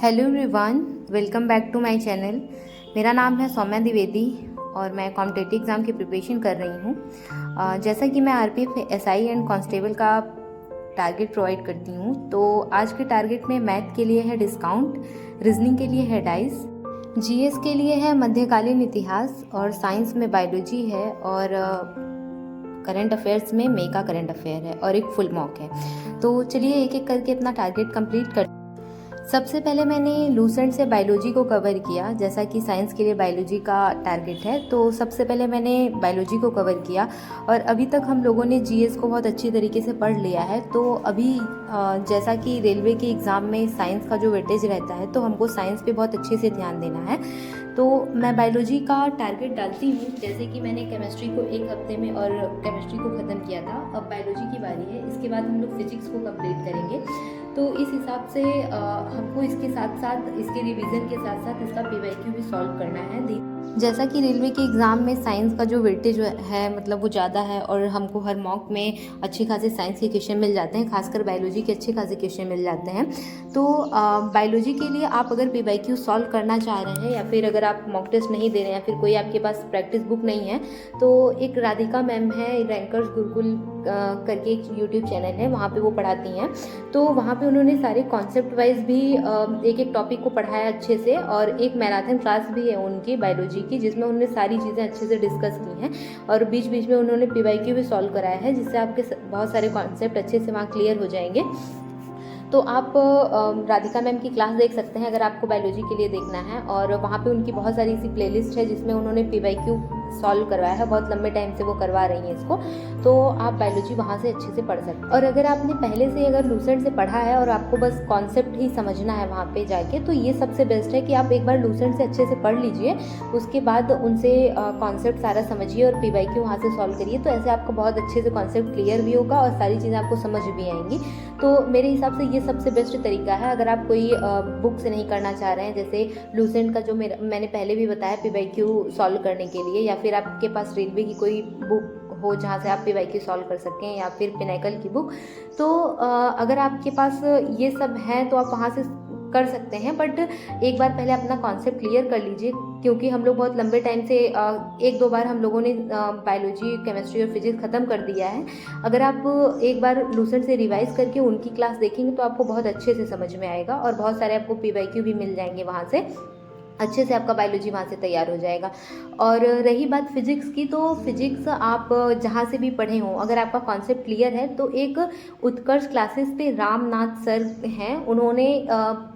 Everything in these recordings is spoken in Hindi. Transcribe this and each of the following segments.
Hello everyone, welcome back to my channel. मेरा नाम है सौम्या द्विवेदी और मैं कॉम्पिटिटिव एग्ज़ाम की प्रिपरेशन कर रही हूँ। जैसा कि मैं आरपीएफ, एसआई एंड कांस्टेबल का टारगेट प्रोवाइड करती हूँ, तो आज के टारगेट में मैथ के लिए है डिस्काउंट, रीजनिंग के लिए है डाइस, जीएस के लिए है मध्यकालीन इतिहास और साइंस में बायोलॉजी है और करंट अफेयर्स में मे का करंट अफेयर है और एक फुल मॉक है। तो चलिए एक एक करके अपना टारगेट कंप्लीट कर। सबसे पहले मैंने लूसेंट से बायोलॉजी को कवर किया। जैसा कि साइंस के लिए बायोलॉजी का टारगेट है, तो सबसे पहले मैंने बायोलॉजी को कवर किया और अभी तक हम लोगों ने जीएस को बहुत अच्छी तरीके से पढ़ लिया है। तो अभी जैसा कि रेलवे के एग्ज़ाम में साइंस का जो वेटेज रहता है, तो हमको साइंस पे बहुत अच्छे से ध्यान देना है। तो मैं बायोलॉजी का टारगेट डालती हूँ। जैसे कि मैंने केमिस्ट्री को एक हफ्ते में और केमिस्ट्री को ख़त्म किया था, अब बायोलॉजी की बारी है। इसके बाद हम लोग फिजिक्स को कंप्लीट करेंगे। तो इस हिसाब से हमको इसके साथ साथ, इसके रिवीजन के साथ साथ इसका पीवाईक्यू भी सॉल्व करना है। जैसा कि रेलवे के एग्ज़ाम में साइंस का जो वेटेज है, मतलब वो ज़्यादा है और हमको हर मॉक में अच्छे खासे साइंस के क्वेश्चन मिल जाते हैं, खासकर बायोलॉजी के अच्छे खासे क्वेश्चन मिल जाते हैं। तो बायोलॉजी के लिए आप अगर पीवाईक्यू सॉल्व करना चाह रहे हैं या फिर अगर आप मॉक टेस्ट नहीं दे रहे हैं या फिर कोई आपके पास प्रैक्टिस बुक नहीं है, तो एक राधिका मैम है, रैंकर्स गुरुकुल करके एक यूट्यूब चैनल है, वहाँ पे वो पढ़ाती हैं। तो वहाँ पे उन्होंने सारे कॉन्सेप्ट वाइज भी एक एक टॉपिक को पढ़ाया अच्छे से, और एक मैराथन क्लास भी है उनकी बायोलॉजी की, जिसमें उन्होंने सारी चीज़ें अच्छे से डिस्कस की हैं और बीच बीच में उन्होंने पीवाईक्यू भी सॉल्व कराया है, जिससे आपके बहुत सारे कॉन्सेप्ट अच्छे से वहाँ क्लियर हो जाएंगे। तो आप राधिका मैम की क्लास देख सकते हैं अगर आपको बायोलॉजी के लिए देखना है, और वहाँ पे उनकी बहुत सारी ऐसी प्लेलिस्ट है जिसमें उन्होंने पीवाईक्यू सॉल्व करवाया है। बहुत लंबे टाइम से वो करवा रही हैं इसको, तो आप बायोलॉजी वहाँ से अच्छे से पढ़ सकते हैं। और अगर आपने पहले से अगर लूसेंट से पढ़ा है और आपको बस कॉन्सेप्ट ही समझना है वहाँ पे जाके, तो ये सबसे बेस्ट है कि आप एक बार लूसेंट से अच्छे से पढ़ लीजिए, उसके बाद उनसे कॉन्सेप्ट सारा समझिए और पीवाईक्यू वहाँ से सॉल्व करिए। तो ऐसे आपको बहुत अच्छे से कॉन्सेप्ट क्लियर भी होगा और सारी चीज़ें आपको समझ भी आएंगी। तो मेरे हिसाब से ये सबसे बेस्ट तरीका है अगर आप कोई बुक से नहीं करना चाह रहे हैं, जैसे लूसेंट का जो मैंने पहले भी बताया पीवाईक्यू सॉल्व करने के लिए, या फिर आपके पास रेलवे की कोई बुक हो जहाँ से आप पीवाईक्यू सॉल्व कर सकें, या फिर पिनाकल की बुक। तो अगर आपके पास ये सब है तो आप वहाँ से कर सकते हैं, बट एक बार पहले अपना कॉन्सेप्ट क्लियर कर लीजिए, क्योंकि हम लोग बहुत लंबे टाइम से एक दो बार हम लोगों ने बायोलॉजी, केमिस्ट्री और फिजिक्स ख़त्म कर दिया है। अगर आप एक बार लूसेंट से रिवाइज करके उनकी क्लास देखेंगे तो आपको बहुत अच्छे से समझ में आएगा और बहुत सारे आपको पीवाईक्यू भी मिल जाएंगे वहाँ से, अच्छे से आपका बायोलॉजी वहाँ से तैयार हो जाएगा। और रही बात फिजिक्स की, तो फिजिक्स आप जहाँ से भी पढ़े हों, अगर आपका कॉन्सेप्ट क्लियर है तो एक उत्कर्ष क्लासेस पे रामनाथ सर हैं, उन्होंने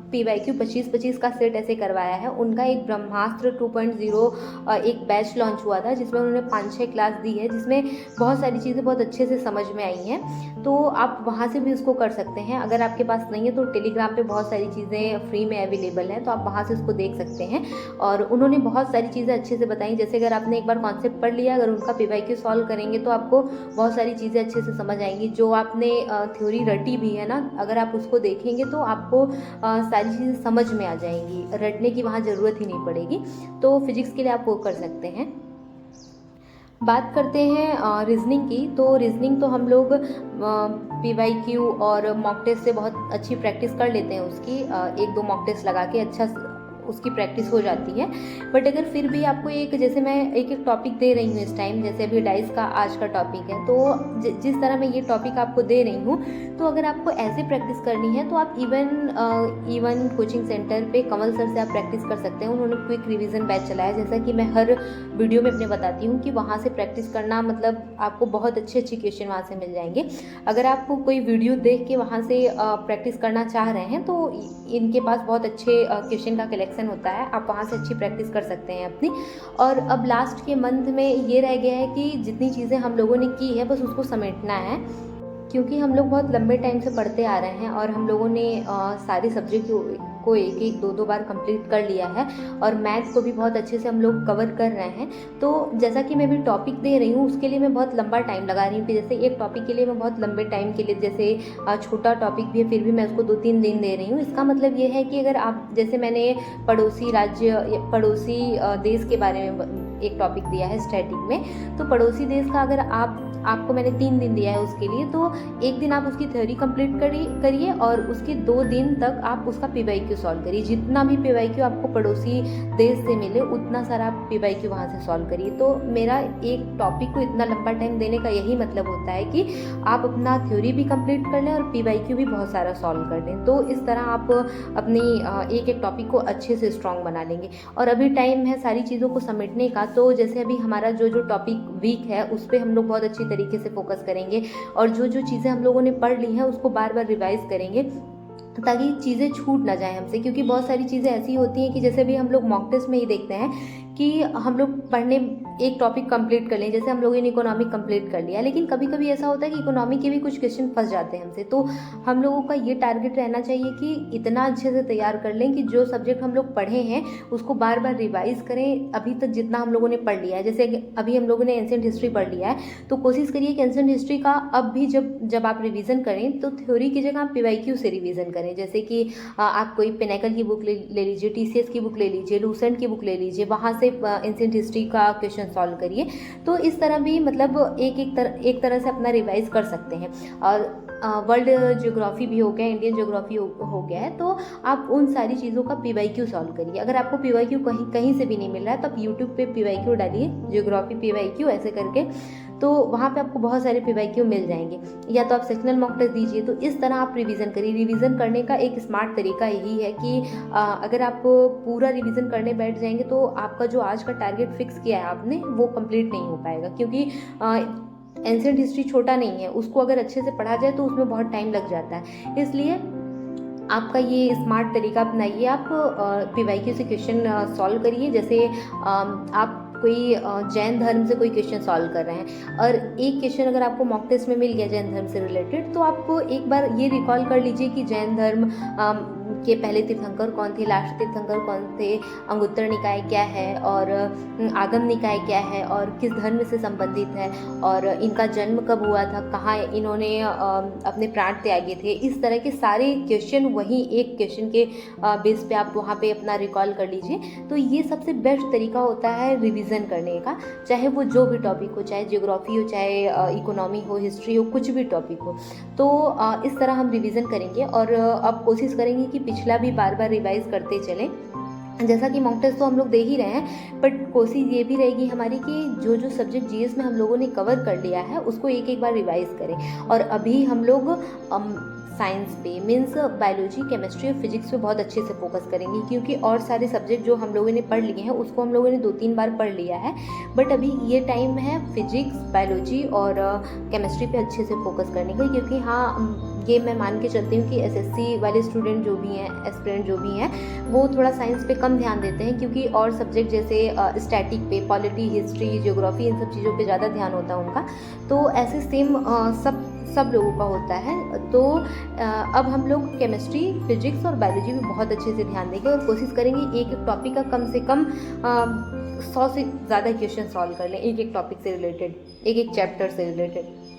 पीवाईक्यू 25-25 का सेट ऐसे करवाया है। उनका एक ब्रह्मास्त्र 2.0 एक बैच लॉन्च हुआ था, जिसमें उन्होंने 5-6 क्लास दी है, जिसमें बहुत सारी चीज़ें बहुत अच्छे से समझ में आई हैं। तो आप वहाँ से भी उसको कर सकते हैं। अगर आपके पास नहीं है तो टेलीग्राम पे बहुत सारी चीज़ें फ्री में अवेलेबल हैं, तो आप वहाँ से उसको देख सकते हैं। और उन्होंने बहुत सारी चीज़ें अच्छे से बताई। जैसे अगर आपने एक बार कॉन्सेप्ट पढ़ लिया, अगर उनका पीवाईक्यू सॉल्व करेंगे तो आपको बहुत सारी चीज़ें अच्छे से समझ आएंगी। जो आपने थ्योरी रटी भी है ना, अगर आप उसको देखेंगे तो आपको सारी चीज़ें समझ में आ जाएंगी, रटने की वहाँ ज़रूरत ही नहीं पड़ेगी। तो फिजिक्स के लिए आप वो कर सकते हैं। बात करते हैं रीजनिंग की। तो रीजनिंग तो हम लोग पीवाईक्यू और मॉक टेस्ट से बहुत अच्छी प्रैक्टिस कर लेते हैं उसकी, एक दो मॉक टेस्ट लगा के अच्छा उसकी प्रैक्टिस हो जाती है। बट अगर फिर भी आपको एक, जैसे मैं एक एक टॉपिक दे रही हूँ इस टाइम, जैसे अभी डाइस का आज का टॉपिक है, तो जिस तरह मैं ये टॉपिक आपको दे रही हूँ, तो अगर आपको ऐसे प्रैक्टिस करनी है तो आप इवन कोचिंग सेंटर पे कमल सर से आप प्रैक्टिस कर सकते हैं। उन्होंने क्विक रिवीजन बैच चलाया, जैसा कि मैं हर वीडियो में अपने बताती हूँ कि वहाँ से प्रैक्टिस करना, मतलब आपको बहुत अच्छे अच्छे क्वेश्चन वहाँ से मिल जाएंगे। अगर आपको कोई वीडियो देख के वहाँ से प्रैक्टिस करना चाह रहे हैं, तो इनके पास बहुत अच्छे क्वेश्चन का कलेक्शन होता है, आप वहाँ से अच्छी प्रैक्टिस कर सकते हैं अपनी। और अब लास्ट के मंथ में ये रह गया है कि जितनी चीज़ें हम लोगों ने की है बस उसको समेटना है, क्योंकि हम लोग बहुत लंबे टाइम से पढ़ते आ रहे हैं और हम लोगों ने सारे सब्जेक्ट को एक एक दो दो बार कंप्लीट कर लिया है, और मैथ्स को भी बहुत अच्छे से हम लोग कवर कर रहे हैं। तो जैसा कि मैं भी टॉपिक दे रही हूँ, उसके लिए मैं बहुत लंबा टाइम लगा रही हूँ कि जैसे एक टॉपिक के लिए मैं बहुत लंबे टाइम के लिए, जैसे छोटा टॉपिक भी है फिर भी मैं उसको 2-3 दिन दे रही हूँ। इसका मतलब ये है कि अगर आप, जैसे मैंने पड़ोसी राज्य, पड़ोसी देश के बारे में एक टॉपिक दिया है स्टैटिक में, तो पड़ोसी देश का अगर आपको मैंने 3 दिन दिया है उसके लिए, तो एक दिन आप उसकी थ्योरी कंप्लीट करिए और उसके 2 दिन तक आप उसका PYQ सॉल्व करिए। जितना भी PYQ आपको पड़ोसी देश से मिले उतना सारा आप PYQ वहाँ से सॉल्व करिए। तो मेरा एक टॉपिक को इतना लंबा टाइम देने का यही मतलब होता है कि आप अपना थ्योरी भी कंप्लीट कर लें और PYQ भी बहुत सारा सॉल्व कर लें। तो इस तरह आप अपनी एक टॉपिक को अच्छे से स्ट्रॉन्ग बना लेंगे। और अभी टाइम है सारी चीज़ों को समेटने का, तो जैसे अभी हमारा जो टॉपिक वीक है उस पर हम लोग बहुत अच्छी तरीके से फोकस करेंगे और जो चीज़ें हम लोगों ने पढ़ ली हैं उसको बार बार रिवाइज करेंगे ताकि चीज़ें छूट ना जाए हमसे। क्योंकि बहुत सारी चीज़ें ऐसी होती हैं कि जैसे अभी हम लोग मॉक टेस्ट में ही देखते हैं कि हम लोग पढ़ने एक टॉपिक कंप्लीट कर लें, जैसे हम लोगों ने इकोनॉमिक कंप्लीट कर लिया, लेकिन कभी कभी ऐसा होता है कि इकोनॉमिक के भी कुछ क्वेश्चन फंस जाते हैं हमसे। तो हम लोगों का ये टारगेट रहना चाहिए कि इतना अच्छे से तैयार कर लें कि जो सब्जेक्ट हम लोग पढ़े हैं उसको बार बार रिवाइज करें अभी तक जितना हम लोगों ने पढ़ लिया है। जैसे अभी हम लोगों ने एंशिएंट हिस्ट्री पढ़ लिया है, तो कोशिश करिए कि एंशिएंट हिस्ट्री का अब भी जब आप रिवीजन करें तो थ्योरी की जगह आप PYQ से रिवीजन करें। जैसे कि आप कोई पिनेकल की बुक ले लीजिए, TCS की बुक ले लीजिए, लूसेंट की बुक ले लीजिए, वहाँ से एंशिएंट हिस्ट्री का क्वेश्चन सॉल्व करिए। तो इस तरह भी मतलब एक तरह से अपना रिवाइज कर सकते हैं। और वर्ल्ड ज्योग्राफी भी हो गया, इंडियन ज्योग्राफी हो गया है, तो आप उन सारी चीज़ों का PYQ सॉल्व करिए। अगर आपको PYQ कहीं से भी नहीं मिल रहा है तो आप यूट्यूब पे PYQ डालिए, ज्योग्राफी PYQ ऐसे करके, तो वहाँ पे आपको बहुत सारे PYQ मिल जाएंगे। या तो आप सेक्शनल मॉक टेस्ट दीजिए। तो इस तरह आप रिवीजन करिए। रिवीजन करने का एक स्मार्ट तरीका यही है कि अगर आप पूरा रिवीजन करने बैठ जाएंगे तो आपका जो आज का टारगेट फिक्स किया है आपने वो कंप्लीट नहीं हो पाएगा। क्योंकि एंशिएंट हिस्ट्री छोटा नहीं है, उसको अगर अच्छे से पढ़ा जाए तो उसमें बहुत टाइम लग जाता है। इसलिए आपका ये स्मार्ट तरीका अपनाइए। आप PYQ से क्वेश्चन सॉल्व करिए। जैसे आप कोई जैन धर्म से कोई क्वेश्चन सॉल्व कर रहे हैं और एक क्वेश्चन अगर आपको मॉक टेस्ट में मिल गया जैन धर्म से रिलेटेड, तो आप एक बार ये रिकॉल कर लीजिए कि जैन धर्म के पहले तीर्थंकर कौन थे, लास्ट तीर्थंकर कौन थे, अंगुत्तर निकाय क्या है और आगम निकाय क्या है और किस धर्म से संबंधित है और इनका जन्म कब हुआ था, कहाँ इन्होंने अपने प्राण त्यागे थे। इस तरह के सारे क्वेश्चन वही एक क्वेश्चन के बेस पे आप वहाँ पे अपना रिकॉल कर लीजिए। तो ये सबसे बेस्ट तरीका होता है रिवीजन करने का, चाहे वो जो भी टॉपिक हो, चाहे ज्योग्राफी हो, चाहे इकोनॉमी हो, हिस्ट्री हो, कुछ भी टॉपिक हो। तो इस तरह हम रिवीजन करेंगे और अब कोशिश करेंगे कि पिछला भी बार बार रिवाइज करते चलें। जैसा कि मॉक टेस्ट तो हम लोग दे ही रहे हैं, बट कोशिश ये भी रहेगी हमारी कि जो सब्जेक्ट GS में हम लोगों ने कवर कर लिया है उसको एक बार रिवाइज करें। और अभी हम लोग साइंस पे मीन्स बायोलॉजी, केमिस्ट्री और फिजिक्स पे बहुत अच्छे से फोकस करेंगे, क्योंकि और सारे सब्जेक्ट जो हम लोगों ने पढ़ लिए हैं उसको हम लोगों ने 2-3 बार पढ़ लिया है। बट अभी ये टाइम है फिजिक्स, बायोलॉजी और केमिस्ट्री पे अच्छे से फोकस करने का। क्योंकि हाँ, ये मैं मान के चलती हूँ कि SSC वाले स्टूडेंट जो भी हैं, एस्पिरेंट जो भी हैं, वो थोड़ा साइंस पे कम ध्यान देते हैं, क्योंकि और सब्जेक्ट जैसे स्टैटिक पे, पॉलिटी, हिस्ट्री, ज्योग्राफी, इन सब चीज़ों पे ज़्यादा ध्यान होता है उनका। तो ऐसे सेम सब लोगों का होता है। तो अब हम लोग केमिस्ट्री, फिजिक्स और बायोलॉजी में बहुत अच्छे से ध्यान देंगे और कोशिश करेंगे एक टॉपिक का कम से कम 100 से ज़्यादा क्वेश्चन सॉल्व कर लें, एक टॉपिक से रिलेटेड, एक चैप्टर से रिलेटेड।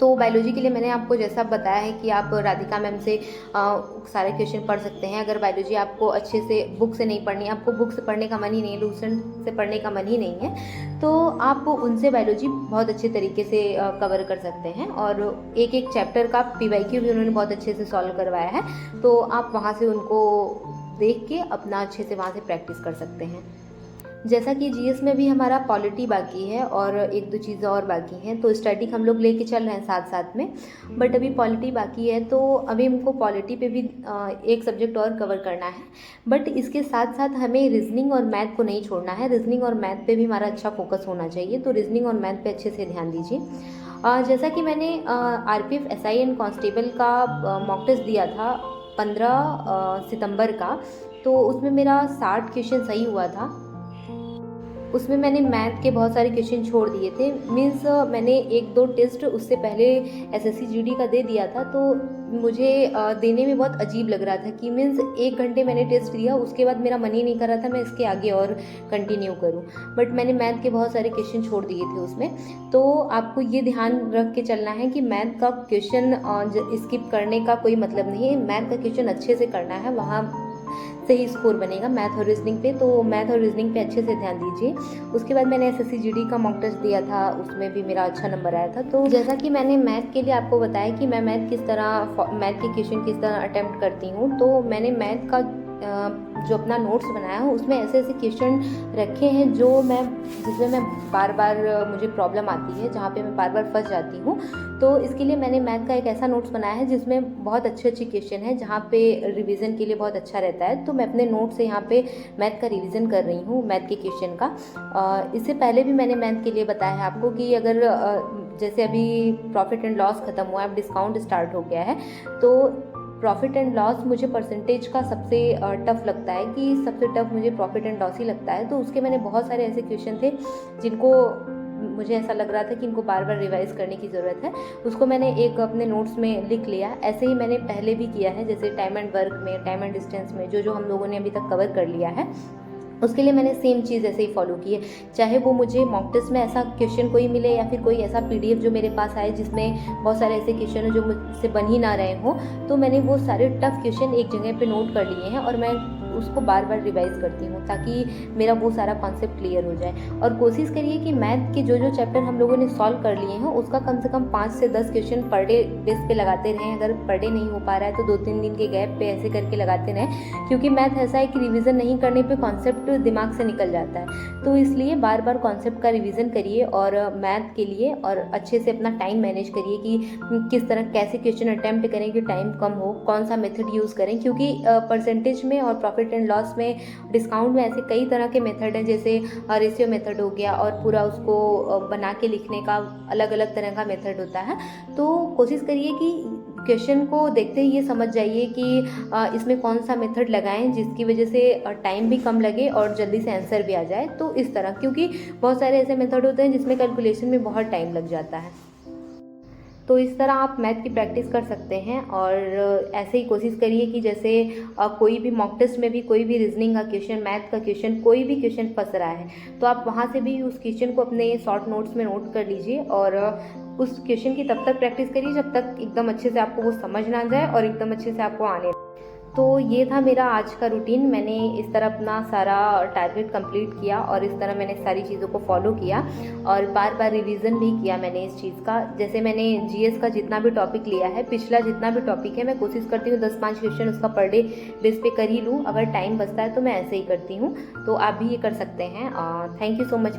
तो बायोलॉजी के लिए मैंने आपको जैसा बताया है कि आप राधिका मैम से सारे क्वेश्चन पढ़ सकते हैं। अगर बायोलॉजी आपको अच्छे से बुक से नहीं पढ़नी, आपको बुक से पढ़ने का मन ही नहीं है, लूसेंट से पढ़ने का मन ही नहीं है, तो आप उनसे बायोलॉजी बहुत अच्छे तरीके से कवर कर सकते हैं। और एक चैप्टर का PYQ भी उन्होंने बहुत अच्छे से सॉल्व करवाया है, तो आप वहाँ से उनको देख के अपना अच्छे से वहाँ से प्रैक्टिस कर सकते हैं। जैसा कि GS में भी हमारा पॉलिटी बाकी है और 1-2 चीज़ें और बाकी हैं, तो स्टैटिक हम लोग लेके चल रहे हैं साथ साथ में, बट अभी पॉलिटी बाकी है। तो अभी हमको पॉलिटी पे भी एक सब्जेक्ट और कवर करना है, बट इसके साथ साथ हमें रीजनिंग और मैथ को नहीं छोड़ना है। रीजनिंग और मैथ पे भी हमारा अच्छा फोकस होना चाहिए, तो रीजनिंग और मैथ पे अच्छे से ध्यान दीजिए। जैसा कि मैंने RPF SI एंड कांस्टेबल का मॉक टेस्ट दिया था 15 सितंबर का, तो उसमें मेरा 60 क्वेश्चन सही हुआ था। उसमें मैंने मैथ के बहुत सारे क्वेश्चन छोड़ दिए थे। मीन्स मैंने 1-2 टेस्ट उससे पहले SSC GD का दे दिया था, तो मुझे देने में बहुत अजीब लग रहा था कि मीन्स 1 घंटे मैंने टेस्ट दिया, उसके बाद मेरा मन ही नहीं कर रहा था मैं इसके आगे और कंटिन्यू करूं। बट मैंने मैथ के बहुत सारे क्वेश्चन छोड़ दिए थे उसमें। तो आपको ये ध्यान रख के चलना है कि मैथ का क्वेश्चन स्किप करने का कोई मतलब नहीं है। मैथ का क्वेश्चन अच्छे से करना है, वहाँ सही स्कोर बनेगा मैथ और रीजनिंग पे। तो मैथ और रीजनिंग पे अच्छे से ध्यान दीजिए। उसके बाद मैंने एसएससी जीडी का मॉक टेस्ट दिया था, उसमें भी मेरा अच्छा नंबर आया था। तो जैसा कि मैंने मैथ के लिए आपको बताया कि मैं मैथ के क्वेश्चन किस तरह अटेम्प्ट करती हूँ, तो मैंने मैथ का जो अपना नोट्स बनाया है उसमें ऐसे ऐसे क्वेश्चन रखे हैं जिसमें मैं बार बार मुझे प्रॉब्लम आती है, जहाँ पे मैं बार बार फंस जाती हूँ। तो इसके लिए मैंने मैथ का एक ऐसा नोट्स बनाया है जिसमें बहुत अच्छे अच्छे क्वेश्चन है, जहाँ पे रिवीजन के लिए बहुत अच्छा रहता है। तो मैं अपने नोट से यहाँ पे मैथ का रिवीजन कर रही हूँ, मैथ के क्वेश्चन का। इससे पहले भी मैंने मैथ के लिए बताया है आपको कि अगर जैसे अभी प्रॉफिट एंड लॉस खत्म हुआ है, अब डिस्काउंट स्टार्ट हो गया है, तो प्रॉफिट एंड लॉस मुझे परसेंटेज का सबसे टफ लगता है, कि सबसे टफ मुझे प्रॉफिट एंड लॉस ही लगता है। तो उसके मैंने बहुत सारे ऐसे क्वेश्चन थे जिनको मुझे ऐसा लग रहा था कि इनको बार बार रिवाइज करने की ज़रूरत है। उसको मैंने एक अपने नोट्स में लिख लिया। ऐसे ही मैंने पहले भी किया है, जैसे टाइम एंड वर्क में, टाइम एंड डिस्टेंस में, जो हम लोगों ने अभी तक कवर कर लिया है, उसके लिए मैंने सेम चीज़ ऐसे ही फॉलो की है। चाहे वो मुझे मॉक टेस्ट में ऐसा क्वेश्चन कोई मिले या फिर कोई ऐसा पीडीएफ जो मेरे पास आए जिसमें बहुत सारे ऐसे क्वेश्चन हैं जो मुझसे बन ही ना रहे हों, तो मैंने वो सारे टफ क्वेश्चन एक जगह पे नोट कर लिए हैं और मैं उसको बार बार रिवाइज करती हूँ ताकि मेरा वो सारा कॉन्सेप्ट क्लियर हो जाए। और कोशिश करिए कि मैथ के जो जो चैप्टर हम लोगों ने सॉल्व कर लिए हैं उसका कम से कम 5 से 10 क्वेश्चन पर डे बेस पे लगाते रहें। अगर पर डे नहीं हो पा रहा है तो 2-3 दिन के गैप पे ऐसे करके लगाते रहें, क्योंकि मैथ ऐसा है कि रिवीजन नहीं करने पे कॉन्सेप्ट दिमाग से निकल जाता है। तो इसलिए बार बार कॉन्सेप्ट का रिवीजन करिए और मैथ के लिए, और अच्छे से अपना टाइम मैनेज करिए कि किस तरह कैसे क्वेश्चन अटैम्प्ट करें कि टाइम कम हो, कौन सा मेथड यूज़ करें, क्योंकि परसेंटेज में और प्रॉफिट एंड लॉस में, डिस्काउंट में ऐसे कई तरह के मेथड हैं, जैसे रेशियो मेथड हो गया और पूरा उसको बना के लिखने का अलग अलग तरह का मेथड होता है। तो कोशिश करिए कि क्वेश्चन को देखते ही ये समझ जाइए कि इसमें कौन सा मेथड लगाएं जिसकी वजह से टाइम भी कम लगे और जल्दी से आंसर भी आ जाए। तो इस तरह, क्योंकि बहुत सारे ऐसे मेथड होते हैं जिसमें कैलकुलेशन में बहुत टाइम लग जाता है। तो इस तरह आप मैथ की प्रैक्टिस कर सकते हैं और ऐसे ही कोशिश करिए कि जैसे कोई भी मॉक टेस्ट में भी कोई भी रीजनिंग का क्वेश्चन, मैथ का क्वेश्चन, कोई भी क्वेश्चन फंस रहा है तो आप वहाँ से भी उस क्वेश्चन को अपने शॉर्ट नोट्स में नोट कर लीजिए और उस क्वेश्चन की तब तक प्रैक्टिस करिए जब तक एकदम अच्छे से आपको वो समझ ना जाए और एकदम अच्छे से आपको आने। तो ये था मेरा आज का रूटीन। मैंने इस तरह अपना सारा टारगेट कंप्लीट किया और इस तरह मैंने सारी चीज़ों को फॉलो किया और बार बार रिवीजन भी किया मैंने इस चीज़ का। जैसे मैंने जीएस का जितना भी टॉपिक लिया है, पिछला जितना भी टॉपिक है, मैं कोशिश करती हूँ 10-5 क्वेश्चन उसका पर डे बेस पे कर ही लूँ। अगर टाइम बचता है तो मैं ऐसे ही करती हूँ, तो आप भी ये कर सकते हैं। Thank you so much.